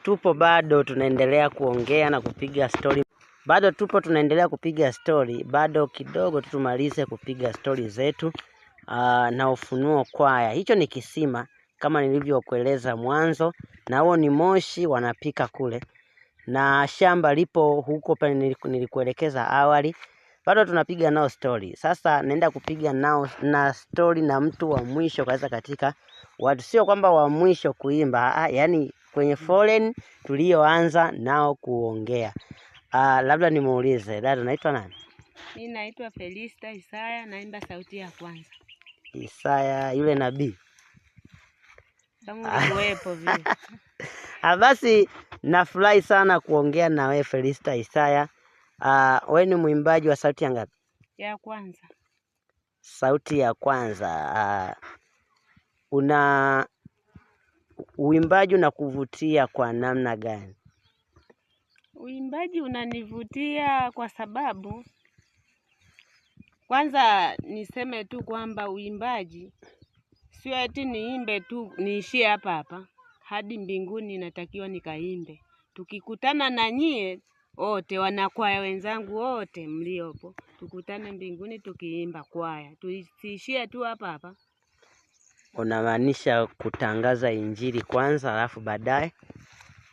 Tupo bado tunaendelea kuongea na kupiga story. Bado tupo tunaendelea kupiga story. Bado kidogo tumalize kupiga story zetu. Na Ufunuo Kwaya. Hicho ni kisima kama nilivyokueleza mwanzo, na huo ni moshi wanapika kule. Na shamba lipo huko pale nilikuelekeza awali. Bado tunapiga nao story. Sasa naenda kupiga nao na story na mtu wa mwisho kabisa katika watu, sio kwamba wa mwisho kuimba, yani kwenye foreign tulioanza nao kuongea. Labda nimuulize dada, naitwa nani? Mimi naitwa Felista Isaya, naimba sauti ya kwanza. Isaya yule nabii. Kama uwepo vile. Basi nafurahi sana kuongea na wewe Felista Isaya. Wewe ni mwimbaji wa sauti ya ngapi? Ya kwanza. Sauti ya kwanza. Una uimbaji unakuvutia kwa namna gani? Uimbaji unanivutia kwa sababu kwanza niseme tu kwamba uimbaji sio eti niimbe tu niishie hapa hapa, hadi mbinguni natakiwa nikaimbe. Tukikutana na nyie wote wanakwaya wenzangu wote mliopo, tukutane mbinguni tukiimba kwaya. Tusiishie tu hapa hapa. Unamaanisha kutangaza injili kwanza alafu baadaye?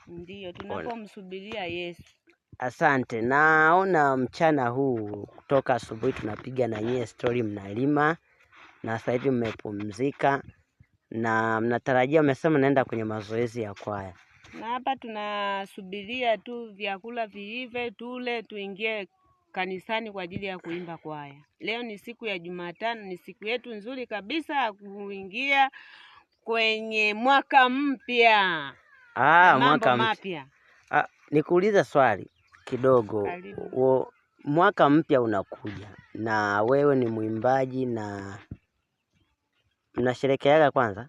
Ndiyo, tunapomsubiria Yesu. Asante. Naona mchana huu kutoka asubuhi tunapiga na nyie story, mnalima na sasa hivi mmepumzika na mnatarajia, mmesema naenda kwenye mazoezi ya kwaya. Na hapa tunasubiria tu vyakula viive tule tuingie kanisani kwa ajili ya kuimba kwaya. Leo ni siku ya Jumatano, ni siku yetu nzuri kabisa kuingia kwenye mwaka mpya. Mwaka mpya. Nikuuliza swali kidogo. Mwaka mpya unakuja na wewe ni mwimbaji na mnasherekeaga kwanza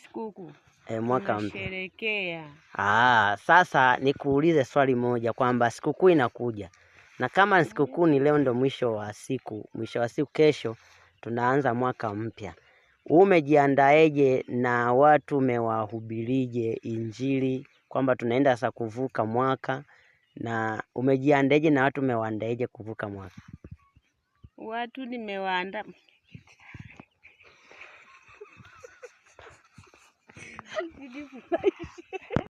sikukuu? Mwaka mpya tunasherekea. Sasa nikuulize swali moja kwamba sikukuu inakuja, na kama sikukuu ni leo, ndo mwisho wa siku kesho tunaanza mwaka mpya. Umejiandaeje na watu umewahubirije injili kwamba tunaenda sasa kuvuka mwaka, na umejiandaeje na watu umewaandaeje kuvuka mwaka? Watu nimewaandaa